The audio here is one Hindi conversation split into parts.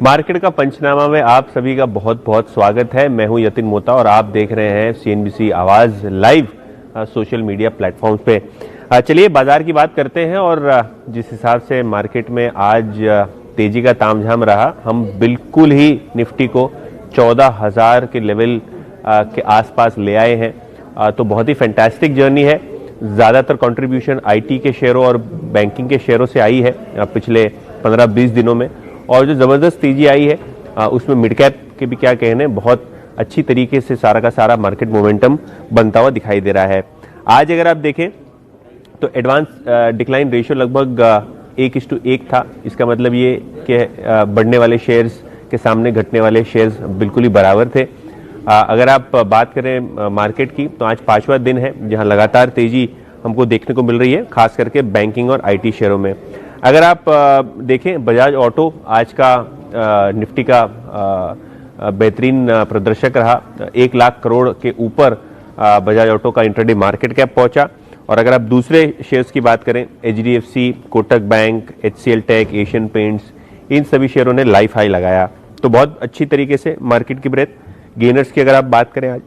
मार्केट का पंचनामा में आप सभी का बहुत बहुत स्वागत है। मैं हूं यतिन मोता और आप देख रहे हैं CNBC आवाज लाइव सोशल मीडिया प्लेटफॉर्म्स पे। चलिए बाजार की बात करते हैं और जिस हिसाब से मार्केट में आज तेजी का तामझाम रहा, हम बिल्कुल ही निफ्टी को 14,000 के लेवल के आसपास ले आए हैं। तो बहुत ही फैंटास्टिक जर्नी है। ज़्यादातर कंट्रीब्यूशन IT के शेयरों और बैंकिंग के शेयरों से आई है पिछले 15-20 दिनों में, और जो ज़बरदस्त तेजी आई है उसमें मिड कैप के भी क्या कहने, बहुत अच्छी तरीके से सारा का सारा मार्केट मोमेंटम बनता हुआ दिखाई दे रहा है। आज अगर आप देखें तो एडवांस डिक्लाइन रेशियो लगभग 1:1 था। इसका मतलब ये कि बढ़ने वाले शेयर्स के सामने घटने वाले शेयर्स बिल्कुल ही बराबर थे। अगर आप बात करें मार्केट की तो आज 5वां दिन है जहां लगातार तेजी हमको देखने को मिल रही है, खास करके बैंकिंग और IT शेयरों में। अगर आप देखें बजाज ऑटो आज का निफ्टी का बेहतरीन प्रदर्शक रहा। 1 लाख करोड़ के ऊपर बजाज ऑटो का इंट्राडे मार्केट कैप पहुंचा। और अगर आप दूसरे शेयर्स की बात करें, HDFC, Kotak bank, HCL tech, Asian paints, इन सभी शेयरों ने लाइफ हाई लगाया। तो बहुत अच्छी तरीके से मार्केट की ब्रेथ। गेनर्स की अगर आप बात करें आज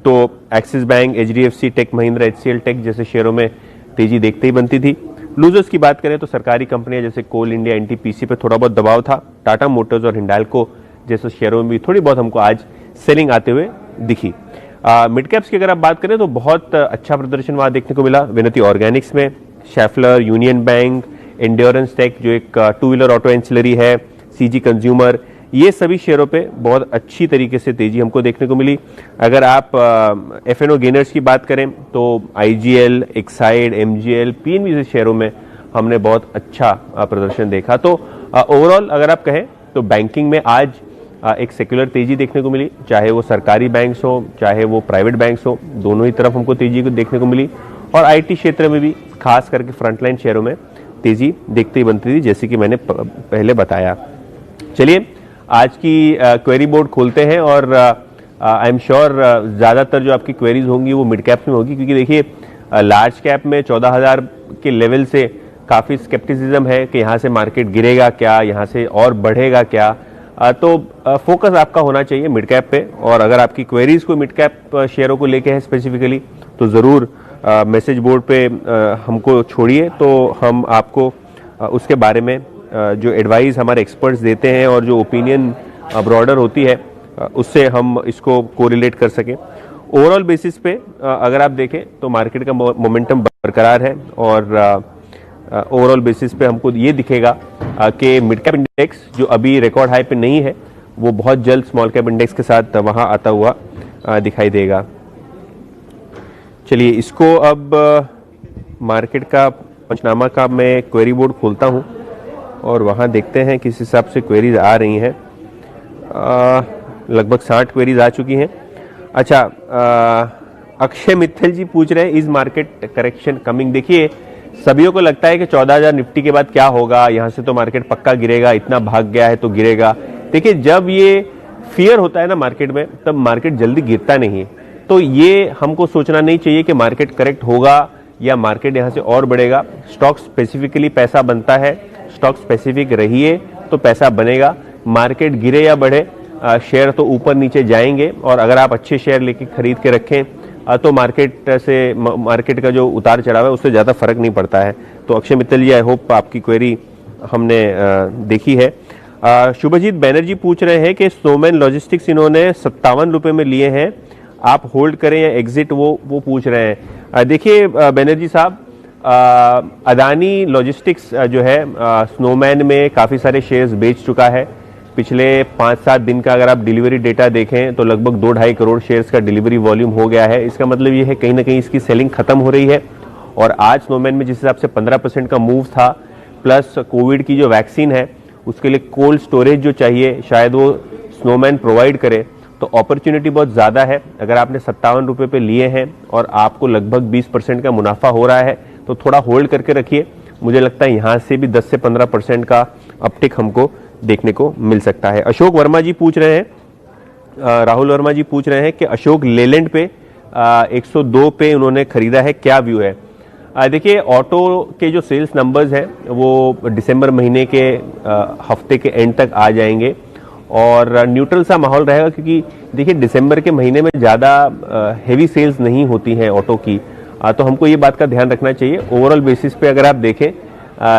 तो Axis bank, HDFC, tech Mahindra, HCL tech जैसे शेयरों में तेजी देखते ही बनती थी। लूजर्स की बात करें तो सरकारी कंपनियां जैसे कोल इंडिया, NTPC पे थोड़ा बहुत दबाव था। टाटा मोटर्स और हिंडाल्को जैसे शेयरों में भी थोड़ी बहुत हमको आज सेलिंग आते हुए दिखी। मिड कैप्स की अगर आप बात करें तो बहुत अच्छा प्रदर्शन वहां देखने को मिला। विनती ऑर्गेनिक्स में Schaeffler, union bank, endurance tech जो एक 2 व्हीलर ऑटो एंसिलरी है, CG कंज्यूमर, ये सभी शेयरों पे बहुत अच्छी तरीके से तेजी हमको देखने को मिली। अगर आप FNO गेनर्स की बात करें तो IGL, एक्साइड, MGL, PNB जैसे शेयरों में हमने बहुत अच्छा प्रदर्शन देखा। तो ओवरऑल अगर आप कहें तो बैंकिंग में आज एक सेक्युलर तेजी देखने को मिली, चाहे वो सरकारी बैंक्स हो चाहे वो प्राइवेट बैंक्स हो, दोनों ही तरफ हमको तेजी को देखने को मिली। और IT क्षेत्र में भी खास करके फ्रंटलाइन शेयरों में तेजी देखते ही बनती थी, जैसे कि मैंने पहले बताया। चलिए आज की क्वेरी बोर्ड खोलते हैं और आई एम श्योर ज़्यादातर जो आपकी क्वेरीज होंगी वो मिड कैप में होगी, क्योंकि देखिए लार्ज कैप में 14,000 के लेवल से काफ़ी स्केप्टिसिज्म है कि यहाँ से मार्केट गिरेगा क्या, यहाँ से और बढ़ेगा क्या। तो फोकस आपका होना चाहिए मिड कैप पे। और अगर आपकी क्वेरीज को मिड कैप शेयरों को लेके है स्पेसिफिकली तो ज़रूर मैसेज बोर्ड पे हमको छोड़िए, तो हम आपको उसके बारे में जो एडवाइस हमारे एक्सपर्ट्स देते हैं और जो ओपिनियन ब्रॉडर होती है उससे हम इसको कोरिलेट कर सकें। ओवरऑल बेसिस पे अगर आप देखें तो मार्केट का मोमेंटम बरकरार है और ओवरऑल बेसिस पे हमको ये दिखेगा कि मिड कैप इंडेक्स जो अभी रिकॉर्ड हाई पे नहीं है वो बहुत जल्द स्मॉल कैप इंडेक्स के साथ वहां आता हुआ दिखाई देगा। चलिए इसको अब मार्केट का पंचनामा का मैं क्वेरी बोर्ड खोलता हूं और वहां देखते हैं किस हिसाब से क्वेरीज आ रही हैं। लगभग 60 क्वेरीज आ चुकी हैं। अच्छा, अक्षय मित्तल जी पूछ रहे हैं इज मार्केट करेक्शन कमिंग। देखिए सभी को लगता है कि 14,000 निफ्टी के बाद क्या होगा, यहां से तो मार्केट पक्का गिरेगा, इतना भाग गया है तो गिरेगा। देखिए जब ये फियर होता है ना मार्केट में, तब मार्केट जल्दी गिरता नहीं है। तो ये हमको सोचना नहीं चाहिए कि मार्केट करेक्ट होगा या मार्केट यहां से और बढ़ेगा। स्टॉक स्पेसिफिकली पैसा बनता है, स्टॉक स्पेसिफिक रहिए तो पैसा बनेगा। मार्केट गिरे या बढ़े शेयर तो ऊपर नीचे जाएंगे, और अगर आप अच्छे शेयर लेके खरीद के रखें तो मार्केट का जो उतार चढ़ाव है उससे ज़्यादा फर्क नहीं पड़ता है। तो अक्षय मित्तल जी, आई होप आपकी क्वेरी हमने देखी है। शुभजीत बैनर्जी पूछ रहे हैं कि स्नोमैन लॉजिस्टिक्स इन्होंने 57 रुपये में लिए हैं, आप होल्ड करें या एग्जिट, वो पूछ रहे हैं। देखिए बैनर्जी साहब, अदानी लॉजिस्टिक्स जो है स्नोमैन में काफ़ी सारे शेयर्स बेच चुका है। पिछले 5-7 दिन का अगर आप डिलीवरी डेटा देखें तो लगभग 2-2.5 करोड़ शेयर्स का डिलीवरी वॉल्यूम हो गया है। इसका मतलब ये है कहीं ना कहीं इसकी सेलिंग खत्म हो रही है। और आज स्नोमैन में जिस हिसाब से 15% का मूव था, प्लस कोविड की जो वैक्सीन है उसके लिए कोल्ड स्टोरेज जो चाहिए शायद वो स्नोमैन प्रोवाइड करे, तो अपॉर्चुनिटी बहुत ज़्यादा है। अगर आपने 57 रुपये पे लिए हैं और आपको लगभग 20% का मुनाफा हो रहा है तो थोड़ा होल्ड करके रखिए। मुझे लगता है यहाँ से भी 10 से 15% का अपटिक हमको देखने को मिल सकता है। अशोक वर्मा जी पूछ रहे हैं, राहुल वर्मा जी पूछ रहे हैं कि अशोक लेलैंड पे 102 पे उन्होंने खरीदा है, क्या व्यू है। देखिए ऑटो के जो सेल्स नंबर्स हैं वो दिसंबर महीने के हफ्ते के एंड तक आ जाएंगे और न्यूट्रल सा माहौल रहेगा, क्योंकि देखिए दिसंबर के महीने में ज़्यादा हेवी सेल्स नहीं होती हैं ऑटो की, तो हमको ये बात का ध्यान रखना चाहिए। ओवरऑल बेसिस पे अगर आप देखें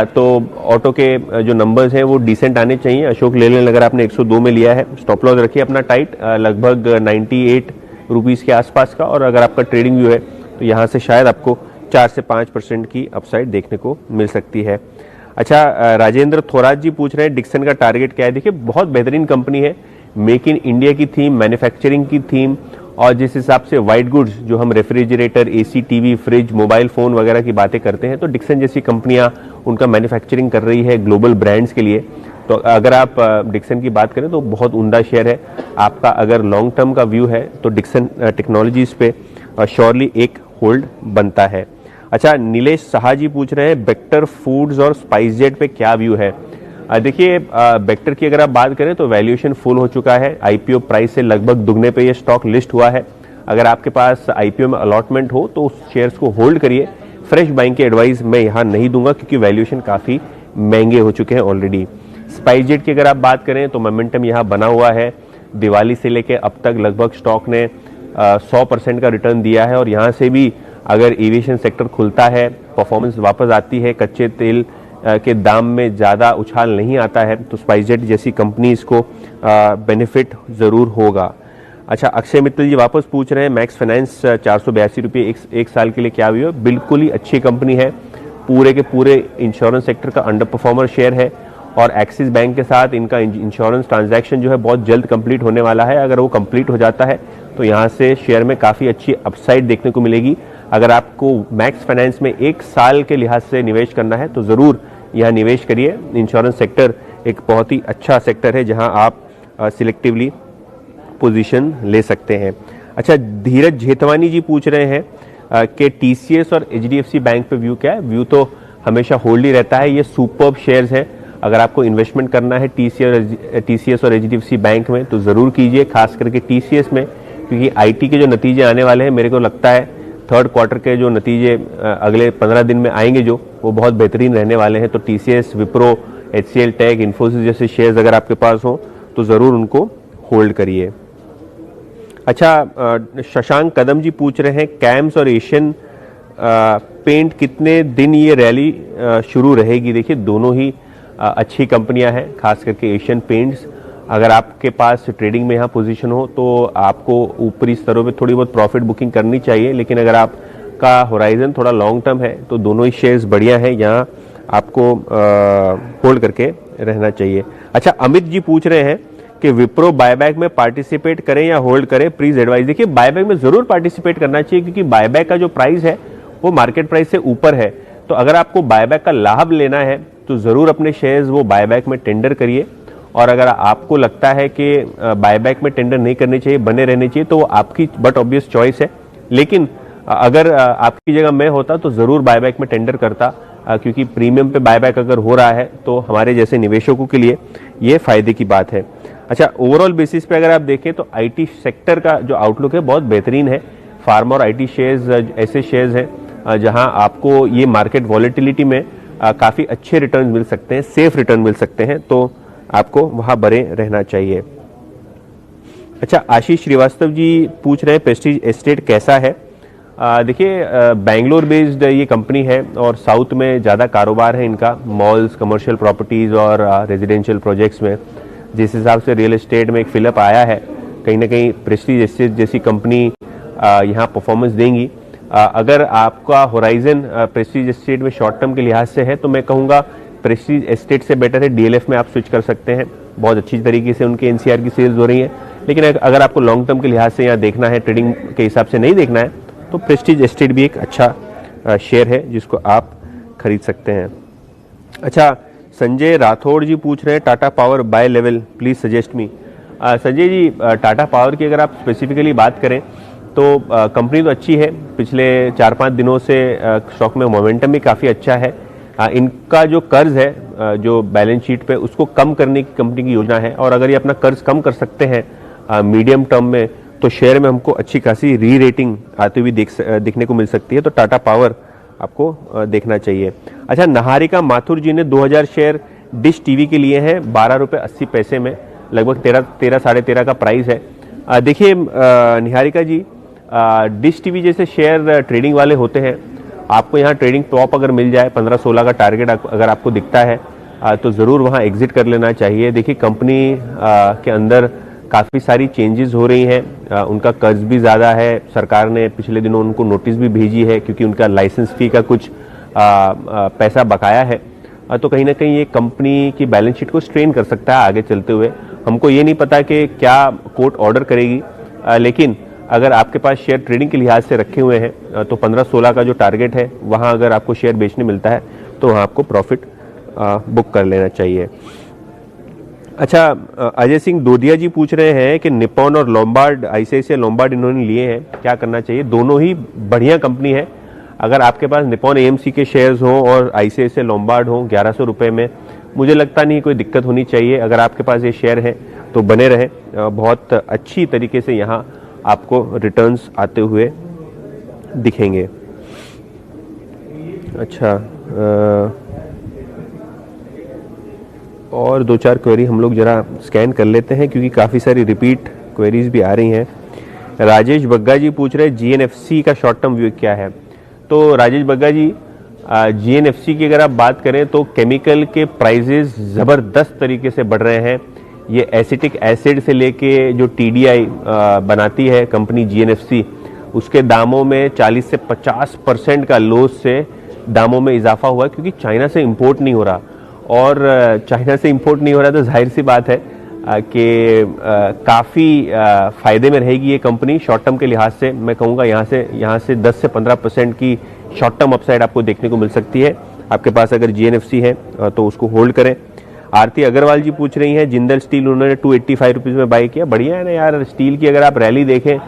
तो ऑटो के जो नंबर्स हैं वो डिसेंट आने चाहिए। अशोक लेलैंड अगर आपने 102 में लिया है, स्टॉप लॉस रखिए अपना टाइट लगभग 98 रुपीज़ के आसपास का, और अगर आपका ट्रेडिंग व्यू है तो यहाँ से शायद आपको 4 से 5% की अपसाइड देखने को मिल सकती है। अच्छा, राजेंद्र थोरात जी पूछ रहे हैं डिक्सन का टारगेट क्या है। देखिए बहुत बेहतरीन कंपनी है, मेक इन इंडिया की थीम, मैन्युफैक्चरिंग की थीम, और जिस हिसाब से वाइट गुड्स जो हम refrigerator, AC, TV, fridge, mobile phone वगैरह की बातें करते हैं, तो डिक्सन जैसी कंपनियां उनका मैन्युफैक्चरिंग कर रही है ग्लोबल ब्रांड्स के लिए। तो अगर आप डिक्सन की बात करें तो बहुत उम्दा शेयर है आपका। अगर लॉन्ग टर्म का व्यू है तो डिक्सन टेक्नोलॉजीज पे श्योरली एक होल्ड बनता है। अच्छा, नीलेश साहा जी पूछ रहे हैं बेक्टर फूड्स और स्पाइस जेट पे क्या व्यू है। देखिए बेक्टर की अगर आप बात करें तो वैल्यूएशन फुल हो चुका है, आईपीओ प्राइस से लगभग दुगने पे ये स्टॉक लिस्ट हुआ है। अगर आपके पास आईपीओ में अलॉटमेंट हो तो उस शेयर्स को होल्ड करिए। फ्रेश बाइंग की एडवाइस मैं यहाँ नहीं दूंगा क्योंकि वैल्यूएशन काफ़ी महंगे हो चुके हैं ऑलरेडी। स्पाइस जेट की अगर आप बात करें तो मोमेंटम यहाँ बना हुआ है, दिवाली से लेकर अब तक लगभग स्टॉक ने 100% का रिटर्न दिया है, और यहाँ से भी अगर एविएशन सेक्टर खुलता है, परफॉर्मेंस वापस आती है, कच्चे तेल के दाम में ज़्यादा उछाल नहीं आता है, तो स्पाइसजेट जैसी कंपनीज को बेनिफिट ज़रूर होगा। अच्छा, अक्षय मित्तल जी वापस पूछ रहे हैं मैक्स फाइनेंस 482 रुपये एक साल के लिए क्या हुई है। बिल्कुल ही अच्छी कंपनी है, पूरे के पूरे इंश्योरेंस सेक्टर का अंडर परफॉर्मर शेयर है, और एक्सिस बैंक के साथ इनका इंश्योरेंस ट्रांजैक्शन जो है बहुत जल्द कंप्लीट होने वाला है। अगर वो कंप्लीट हो जाता है तो यहाँ से शेयर में काफ़ी अच्छी अपसाइड देखने को मिलेगी। अगर आपको मैक्स फाइनेंस में एक साल के लिहाज से निवेश करना है तो ज़रूर यहाँ निवेश करिए। इंश्योरेंस सेक्टर एक बहुत ही अच्छा सेक्टर है जहाँ आप सिलेक्टिवली पोजीशन ले सकते हैं। अच्छा, धीरज जेठवानी जी पूछ रहे हैं कि टीसीएस और एचडीएफसी बैंक पे व्यू क्या है। व्यू तो हमेशा होल्ड ही रहता है, ये सुपर्ब शेयर्स हैं। अगर आपको इन्वेस्टमेंट करना है टीसीएस और एचडीएफसी बैंक में तो ज़रूर कीजिए, खास करके टीसीएस में, क्योंकि आईटी के जो नतीजे आने वाले हैं, मेरे को लगता है थर्ड क्वार्टर के जो नतीजे अगले 15 दिन में आएंगे जो, वो बहुत बेहतरीन रहने वाले हैं। तो TCS, Wipro, HCL tech, Infosys जैसे शेयर्स अगर आपके पास हो तो ज़रूर उनको होल्ड करिए। अच्छा, शशांक कदम जी पूछ रहे हैं कैम्स और एशियन पेंट कितने दिन ये रैली शुरू रहेगी। देखिए दोनों ही अच्छी कंपनियां हैं, खास करके एशियन पेंट्स। अगर आपके पास ट्रेडिंग में यहाँ पोजीशन हो तो आपको ऊपरी स्तरों पे थोड़ी बहुत प्रॉफिट बुकिंग करनी चाहिए, लेकिन अगर आपका होराइजन थोड़ा लॉन्ग टर्म है तो दोनों ही शेयर्स बढ़िया हैं, यहाँ आपको होल्ड करके रहना चाहिए। अच्छा, अमित जी पूछ रहे हैं कि विप्रो बायबैक में पार्टिसिपेट करें या होल्ड करें, प्लीज एडवाइस। देखिए बायबैक में जरूर पार्टिसिपेट करना चाहिए, क्योंकि बायबैक का जो प्राइस है वो मार्केट प्राइस से ऊपर है। तो अगर आपको बायबैक का लाभ लेना है तो जरूर अपने शेयर्स वो बायबैक में टेंडर करिए, और अगर आपको लगता है कि बायबैक में टेंडर नहीं करनी चाहिए, बने रहने चाहिए, तो वो आपकी बट ऑब्वियस चॉइस है। लेकिन अगर आपकी जगह मैं होता तो जरूर बायबैक में टेंडर करता, क्योंकि प्रीमियम पे बायबैक अगर हो रहा है तो हमारे जैसे निवेशकों के लिए ये फायदे की बात है। अच्छा, ओवरऑल बेसिस पे अगर आप देखें तो आईटी सेक्टर का जो आउटलुक है बहुत बेहतरीन है। फार्मा और आईटी शेयर्स ऐसे शेयर्स हैं जहां आपको ये मार्केट वॉलेटिलिटी में काफ़ी अच्छे रिटर्न मिल सकते हैं, सेफ रिटर्न मिल सकते हैं, तो आपको वहां बने रहना चाहिए। अच्छा, आशीष श्रीवास्तव जी पूछ रहे हैं प्रेस्टीज एस्टेट कैसा है। देखिए बैंगलोर बेस्ड ये कंपनी है और साउथ में ज़्यादा कारोबार है इनका, मॉल्स, कमर्शियल प्रॉपर्टीज़ और रेजिडेंशियल प्रोजेक्ट्स में। जिस हिसाब से रियल एस्टेट में एक फिलअप आया है, कहीं ना कहीं प्रेस्टीज एस्टेट जैसी कंपनी यहाँ परफॉर्मेंस देंगी। अगर आपका होराइजन प्रेस्टीज एस्टेट में शॉर्ट टर्म के लिहाज से है तो मैं कहूँगा प्रेस्टीज एस्टेट से बेटर है डीएलएफ में आप स्विच कर सकते हैं। बहुत अच्छी तरीके से उनके एनसीआर की सेल्स हो रही है। लेकिन अगर आपको लॉन्ग टर्म के लिहाज से यहाँ देखना है, ट्रेडिंग के हिसाब से नहीं देखना है, तो प्रेस्टीज एस्टेट भी एक अच्छा शेयर है जिसको आप खरीद सकते हैं। अच्छा, संजय राठौड़ जी पूछ रहे हैं Tata power buy level please suggest me. Sanjay ji, Tata power की अगर आप स्पेसिफिकली बात करें तो कंपनी तो अच्छी है, पिछले 4-5 दिनों से स्टॉक में मोमेंटम भी काफ़ी अच्छा है। इनका जो कर्ज है जो बैलेंस शीट पे, उसको कम करने की कंपनी की योजना है, और अगर ये अपना कर्ज कम कर सकते हैं मीडियम टर्म में तो शेयर में हमको अच्छी खासी री रेटिंग आती हुई देखने को मिल सकती है। तो टाटा पावर आपको देखना चाहिए। अच्छा, नहारिका माथुर जी ने 2000 शेयर डिश टीवी के लिए हैं 12 रुपये 80 पैसे में। लगभग 13 साढ़े 13 का प्राइस है। देखिए निहारिका जी, डिश टीवी जैसे शेयर ट्रेडिंग वाले होते हैं, आपको यहाँ ट्रेडिंग टॉप अगर मिल जाए 15-16 का टारगेट अगर आपको दिखता है तो ज़रूर वहाँ एग्जिट कर लेना चाहिए। देखिए कंपनी के अंदर काफ़ी सारी चेंजेस हो रही हैं, उनका कर्ज भी ज़्यादा है, सरकार ने पिछले दिनों उनको नोटिस भी भेजी है क्योंकि उनका लाइसेंस फी का कुछ पैसा बकाया है। तो कहीं ना कहीं ये कंपनी की बैलेंस शीट को स्ट्रेन कर सकता है आगे चलते हुए। हमको ये नहीं पता कि क्या कोर्ट ऑर्डर करेगी, लेकिन अगर आपके पास शेयर ट्रेडिंग के लिहाज से रखे हुए हैं तो 15-16 का जो टारगेट है वहाँ अगर आपको शेयर बेचने मिलता है तो वहाँ आपको प्रॉफिट बुक कर लेना चाहिए। अच्छा, अजय सिंह दोदिया जी पूछ रहे हैं कि निप्पॉन और लोम्बार्ड, आईसीआईसीआई लोम्बार्ड इन्होंने लिए हैं, क्या करना चाहिए? दोनों ही बढ़िया कंपनी है। अगर आपके पास निप्पॉन एएमसी के शेयर्स हों और आईसीआईसीआई लोम्बार्ड हों 1100 रुपये में, मुझे लगता नहीं कोई दिक्कत होनी चाहिए। अगर आपके पास ये शेयर है तो बने रहें, बहुत अच्छी तरीके से यहाँ आपको रिटर्न्स आते हुए दिखेंगे। अच्छा, और 2-4 क्वेरी हम लोग जरा स्कैन कर लेते हैं क्योंकि काफ़ी सारी रिपीट क्वेरीज भी आ रही हैं। राजेश बग्गा जी पूछ रहे हैं जीएनएफसी का शॉर्ट टर्म व्यू क्या है? तो राजेश बग्गा जी, जीएनएफसी की अगर आप बात करें तो केमिकल के प्राइजेस ज़बरदस्त तरीके से बढ़ रहे हैं। ये एसिटिक एसिड से लेके जो टीडीआई बनाती है कंपनी जीएनएफसी, उसके दामों में 40 से 50% का लॉस से दामों में इजाफा हुआ क्योंकि चाइना से इंपोर्ट नहीं हो रहा। और चाइना से इंपोर्ट नहीं हो रहा तो जाहिर सी बात है कि काफ़ी फ़ायदे में रहेगी ये कंपनी शॉर्ट टर्म के लिहाज से। मैं कहूँगा यहाँ से 10 से 15% की शॉर्ट टर्म अपसाइड आपको देखने को मिल सकती है। आपके पास अगर जीएनएफसी है तो उसको होल्ड करें। आरती अग्रवाल जी पूछ रही हैं जिंदल स्टील उन्होंने 285 रुपीज़ में बाई किया। बढ़िया है ना यार, स्टील की अगर आप रैली देखें,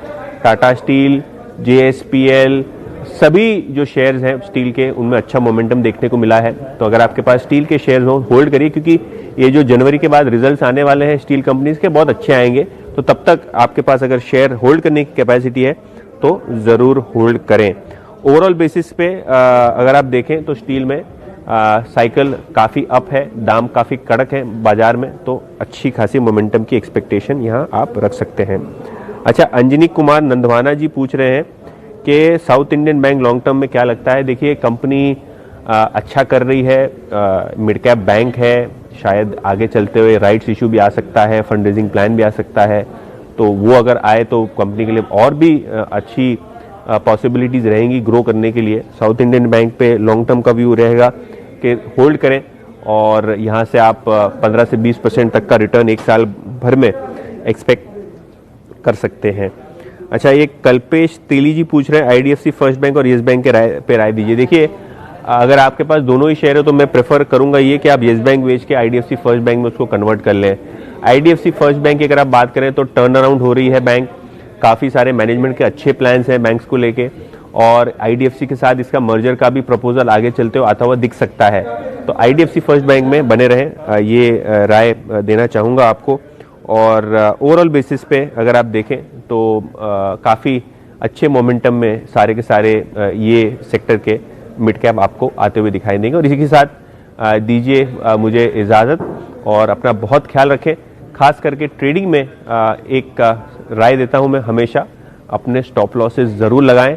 टाटा स्टील, जेएसपीएल, सभी जो शेयर्स हैं स्टील के उनमें अच्छा मोमेंटम देखने को मिला है। तो अगर आपके पास स्टील के शेयर्स हो होल्ड करिए, क्योंकि ये जो जनवरी के बाद रिजल्ट्स आने वाले हैं स्टील कंपनीज के बहुत अच्छे आएंगे। तो तब तक आपके पास अगर शेयर होल्ड करने की कैपेसिटी है तो ज़रूर होल्ड करें। ओवरऑल बेसिस पे अगर आप देखें तो स्टील में साइकिल काफ़ी अप है, दाम काफ़ी कड़क है बाजार में, तो अच्छी खासी मोमेंटम की एक्सपेक्टेशन यहाँ आप रख सकते हैं। अच्छा, अंजनी कुमार नंदवाना जी पूछ रहे हैं कि south Indian bank long term में क्या लगता है? देखिए कंपनी अच्छा कर रही है, मिड कैप बैंक है, शायद आगे चलते हुए राइट्स इशू भी आ सकता है, फंड रेजिंग प्लान भी आ सकता है। तो वो अगर आए तो कंपनी के लिए और भी अच्छी पॉसिबिलिटीज़ रहेंगी ग्रो करने के लिए। साउथ इंडियन बैंक पे लॉन्ग टर्म का व्यू रहेगा कि होल्ड करें और यहाँ से आप 15 से 20% तक का रिटर्न एक साल भर में एक्सपेक्ट कर सकते हैं। अच्छा, ये कल्पेश तेली जी पूछ रहे हैं आईडीएफसी फर्स्ट बैंक और येस बैंक के राय दीजिए। देखिए अगर आपके पास दोनों ही शेयर है तो मैं प्रेफर करूंगा ये कि आप येस बैंक बेच के आईडीएफसी फर्स्ट बैंक में उसको कन्वर्ट कर लें। आईडीएफसी फर्स्ट बैंक की अगर आप बात करें तो टर्न अराउंड हो रही है बैंक, काफ़ी सारे मैनेजमेंट के अच्छे प्लान्स हैं बैंक्स को लेके, और आईडीएफसी के साथ इसका मर्जर का भी प्रपोजल आगे चलते हुए आता हुआ दिख सकता है। तो आईडीएफसी फर्स्ट बैंक में बने रहें, ये राय देना चाहूँगा आपको। और ओवरऑल बेसिस पे अगर आप देखें तो काफ़ी अच्छे मोमेंटम में सारे के सारे ये सेक्टर के मिड कैप आपको आते हुए दिखाई देंगे। और इसी के साथ दीजिए मुझे इजाज़त, और अपना बहुत ख्याल रखें। खास करके ट्रेडिंग में एक राय देता हूं मैं हमेशा, अपने स्टॉप लॉसेस ज़रूर लगाएं,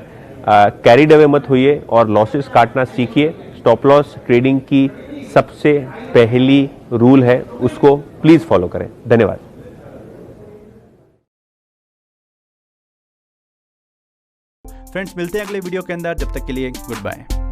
कैरीड अवे मत होइए और लॉसेस काटना सीखिए। स्टॉप लॉस ट्रेडिंग की सबसे पहली रूल है, उसको प्लीज़ फॉलो करें। धन्यवाद। फ्रेंड्स, मिलते हैं अगले वीडियो के अंदर, जब तक के लिए गुड बाय।